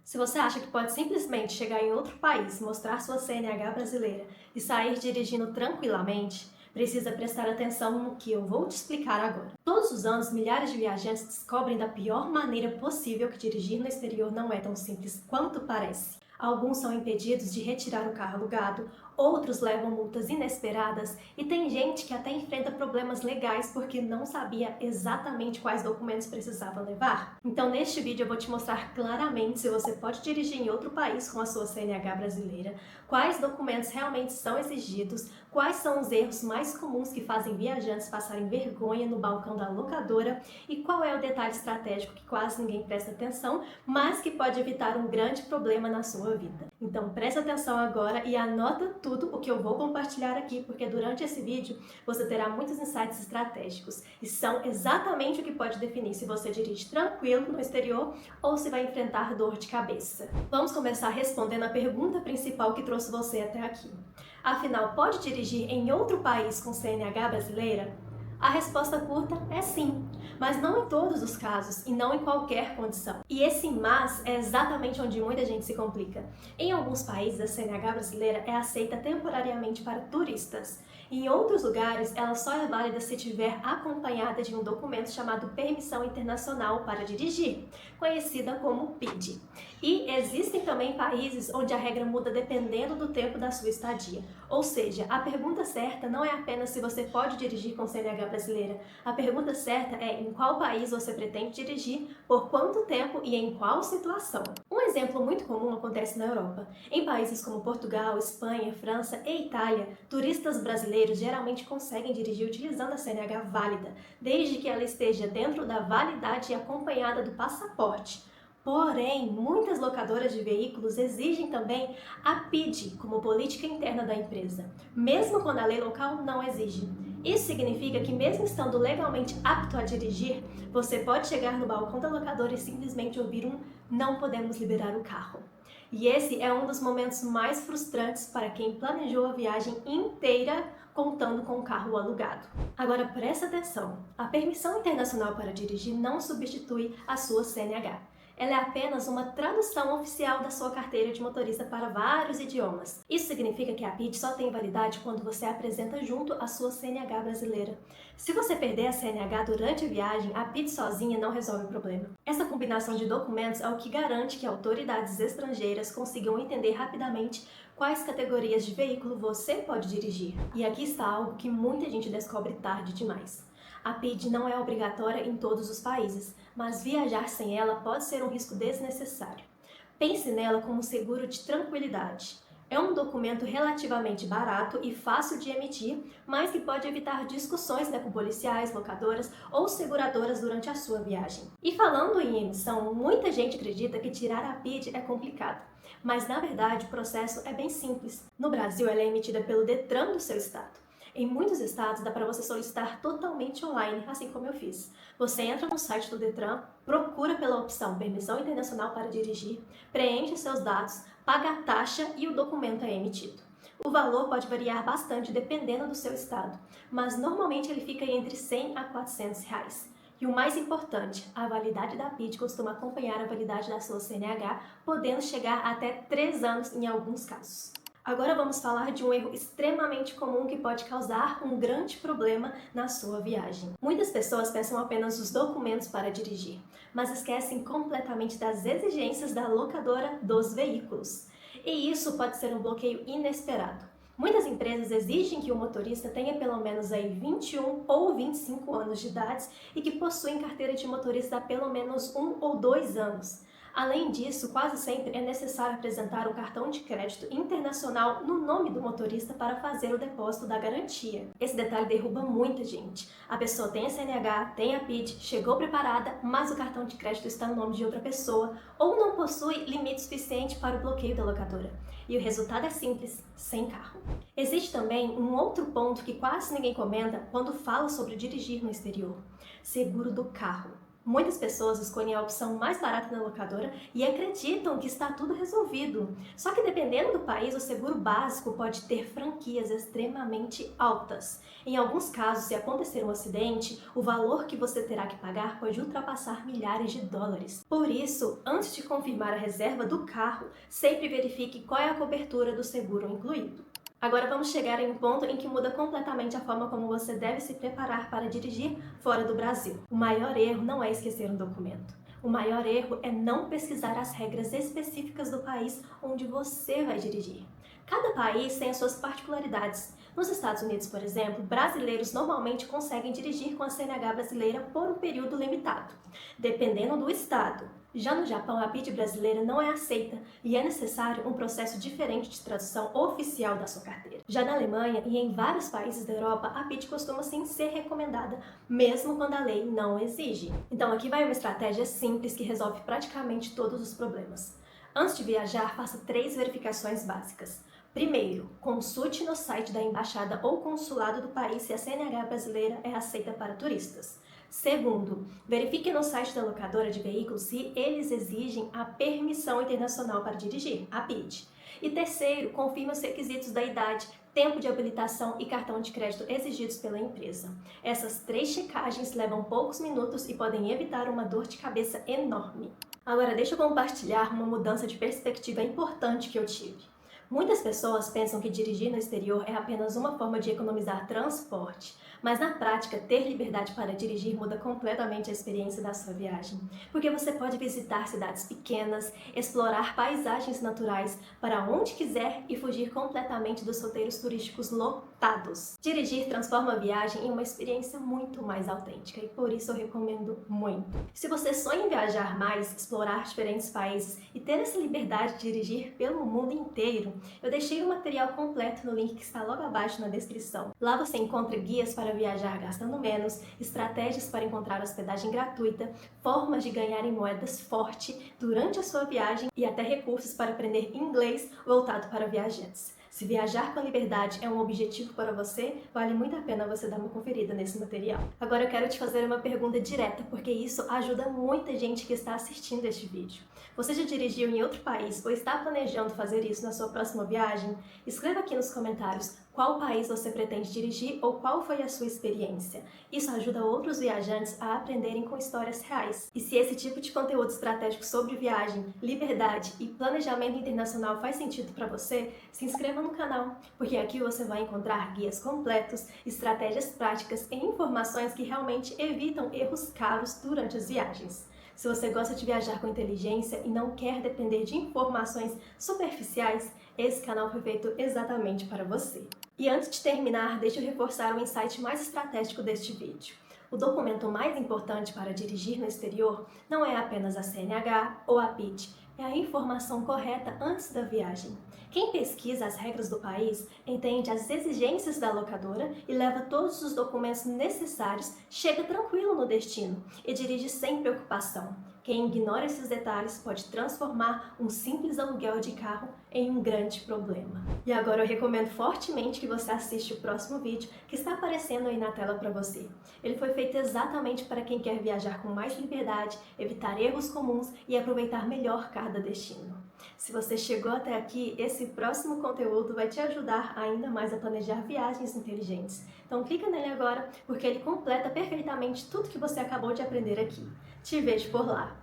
Se você acha que pode simplesmente chegar em outro país, mostrar sua CNH brasileira e sair dirigindo tranquilamente, precisa prestar atenção no que eu vou te explicar agora. Todos os anos, milhares de viajantes descobrem da pior maneira possível que dirigir no exterior não é tão simples quanto parece. Alguns são impedidos de retirar o carro alugado, outros levam multas inesperadas e tem gente que até enfrenta problemas legais porque não sabia exatamente quais documentos precisava levar. Então, neste vídeo eu vou te mostrar claramente se você pode dirigir em outro país com a sua CNH brasileira, quais documentos realmente são exigidos, quais são os erros mais comuns que fazem viajantes passarem vergonha no balcão da locadora e qual é o detalhe estratégico que quase ninguém presta atenção, mas que pode evitar um grande problema na sua vida. Então preste atenção agora e anota tudo o que eu vou compartilhar aqui, porque durante esse vídeo você terá muitos insights estratégicos e são exatamente o que pode definir se você dirige tranquilo no exterior ou se vai enfrentar dor de cabeça. Vamos começar respondendo a pergunta principal que trouxe você até aqui. Afinal, pode dirigir em outro país com CNH brasileira? A resposta curta é sim, mas não em todos os casos e não em qualquer condição. E esse mas é exatamente onde muita gente se complica. Em alguns países, a CNH brasileira é aceita temporariamente para turistas. Em outros lugares, ela só é válida se tiver acompanhada de um documento chamado Permissão Internacional para Dirigir, conhecida como PID. E existem também países onde a regra muda dependendo do tempo da sua estadia. Ou seja, a pergunta certa não é apenas se você pode dirigir com CNH brasileira. A pergunta certa é em qual país você pretende dirigir, por quanto tempo e em qual situação. Um exemplo muito comum acontece na Europa. Em países como Portugal, Espanha, França e Itália, turistas brasileiros geralmente conseguem dirigir utilizando a CNH válida, desde que ela esteja dentro da validade e acompanhada do passaporte. Porém, muitas locadoras de veículos exigem também a PID como política interna da empresa, mesmo quando a lei local não exige. Isso significa que, mesmo estando legalmente apto a dirigir, você pode chegar no balcão da locadora e simplesmente ouvir um "não podemos liberar o carro". E esse é um dos momentos mais frustrantes para quem planejou a viagem inteira contando com o carro alugado. Agora presta atenção, a permissão internacional para dirigir não substitui a sua CNH. Ela é apenas uma tradução oficial da sua carteira de motorista para vários idiomas. Isso significa que a PID só tem validade quando você apresenta junto a sua CNH brasileira. Se você perder a CNH durante a viagem, a PID sozinha não resolve o problema. Essa combinação de documentos é o que garante que autoridades estrangeiras consigam entender rapidamente quais categorias de veículo você pode dirigir. E aqui está algo que muita gente descobre tarde demais. A PID não é obrigatória em todos os países, mas viajar sem ela pode ser um risco desnecessário. Pense nela como um seguro de tranquilidade. É um documento relativamente barato e fácil de emitir, mas que pode evitar discussões com policiais, locadoras ou seguradoras durante a sua viagem. E falando em emissão, muita gente acredita que tirar a PID é complicado, mas na verdade o processo é bem simples. No Brasil, ela é emitida pelo Detran do seu estado. Em muitos estados dá para você solicitar totalmente online, assim como eu fiz. Você entra no site do Detran, procura pela opção Permissão Internacional para Dirigir, preenche seus dados, paga a taxa e o documento é emitido. O valor pode variar bastante dependendo do seu estado, mas normalmente ele fica entre R$100 a R$400. E o mais importante, a validade da PID costuma acompanhar a validade da sua CNH, podendo chegar até 3 anos em alguns casos. Agora vamos falar de um erro extremamente comum que pode causar um grande problema na sua viagem. Muitas pessoas pensam apenas nos documentos para dirigir, mas esquecem completamente das exigências da locadora dos veículos. E isso pode ser um bloqueio inesperado. Muitas empresas exigem que o motorista tenha pelo menos 21 ou 25 anos de idade e que possuem carteira de motorista há pelo menos 1 ou 2 anos. Além disso, quase sempre é necessário apresentar um cartão de crédito internacional no nome do motorista para fazer o depósito da garantia. Esse detalhe derruba muita gente. A pessoa tem a CNH, tem a PID, chegou preparada, mas o cartão de crédito está no nome de outra pessoa ou não possui limite suficiente para o bloqueio da locadora. E o resultado é simples, sem carro. Existe também um outro ponto que quase ninguém comenta quando fala sobre dirigir no exterior: seguro do carro. Muitas pessoas escolhem a opção mais barata da locadora e acreditam que está tudo resolvido. Só que dependendo do país, o seguro básico pode ter franquias extremamente altas. Em alguns casos, se acontecer um acidente, o valor que você terá que pagar pode ultrapassar milhares de dólares. Por isso, antes de confirmar a reserva do carro, sempre verifique qual é a cobertura do seguro incluído. Agora vamos chegar em um ponto em que muda completamente a forma como você deve se preparar para dirigir fora do Brasil. O maior erro não é esquecer um documento. O maior erro é não pesquisar as regras específicas do país onde você vai dirigir. Cada país tem as suas particularidades. Nos Estados Unidos, por exemplo, brasileiros normalmente conseguem dirigir com a CNH brasileira por um período limitado, dependendo do estado. Já no Japão, a PIT brasileira não é aceita e é necessário um processo diferente de tradução oficial da sua carteira. Já na Alemanha e em vários países da Europa, a PIT costuma sim ser recomendada, mesmo quando a lei não exige. Então aqui vai uma estratégia simples que resolve praticamente todos os problemas. Antes de viajar, faça 3 verificações básicas. Primeiro, consulte no site da embaixada ou consulado do país se a CNH brasileira é aceita para turistas. Segundo, verifique no site da locadora de veículos se eles exigem a permissão internacional para dirigir, a PIT. E terceiro, confirme os requisitos da idade, tempo de habilitação e cartão de crédito exigidos pela empresa. Essas 3 checagens levam poucos minutos e podem evitar uma dor de cabeça enorme. Agora deixa eu compartilhar uma mudança de perspectiva importante que eu tive. Muitas pessoas pensam que dirigir no exterior é apenas uma forma de economizar transporte, mas na prática, ter liberdade para dirigir muda completamente a experiência da sua viagem, porque você pode visitar cidades pequenas, explorar paisagens naturais para onde quiser e fugir completamente dos roteiros turísticos lotados. Dirigir transforma a viagem em uma experiência muito mais autêntica e por isso eu recomendo muito. Se você sonha em viajar mais, explorar diferentes países e ter essa liberdade de dirigir pelo mundo inteiro, eu deixei o material completo no link que está logo abaixo na descrição. Lá você encontra guias para viajar gastando menos, estratégias para encontrar hospedagem gratuita, formas de ganhar em moedas forte durante a sua viagem e até recursos para aprender inglês voltado para viajantes. Se viajar com liberdade é um objetivo para você, vale muito a pena você dar uma conferida nesse material. Agora eu quero te fazer uma pergunta direta, porque isso ajuda muita gente que está assistindo este vídeo. Você já dirigiu em outro país ou está planejando fazer isso na sua próxima viagem? Escreva aqui nos comentários qual país você pretende dirigir ou qual foi a sua experiência. Isso ajuda outros viajantes a aprenderem com histórias reais. E se esse tipo de conteúdo estratégico sobre viagem, liberdade e planejamento internacional faz sentido para você, se inscreva no canal, porque aqui você vai encontrar guias completos, estratégias práticas e informações que realmente evitam erros caros durante as viagens. Se você gosta de viajar com inteligência e não quer depender de informações superficiais, esse canal foi feito exatamente para você. E antes de terminar, deixa eu reforçar o insight mais estratégico deste vídeo. O documento mais importante para dirigir no exterior não é apenas a CNH ou a PIT, é a informação correta antes da viagem. Quem pesquisa as regras do país, entende as exigências da locadora e leva todos os documentos necessários, chega tranquilo no destino e dirige sem preocupação. Quem ignora esses detalhes pode transformar um simples aluguel de carro em um grande problema. E agora eu recomendo fortemente que você assista o próximo vídeo que está aparecendo aí na tela para você. Ele foi feito exatamente para quem quer viajar com mais liberdade, evitar erros comuns e aproveitar melhor cada destino. Se você chegou até aqui, esse próximo conteúdo vai te ajudar ainda mais a planejar viagens inteligentes. Então clica nele agora, porque ele completa perfeitamente tudo que você acabou de aprender aqui. Te vejo por lá!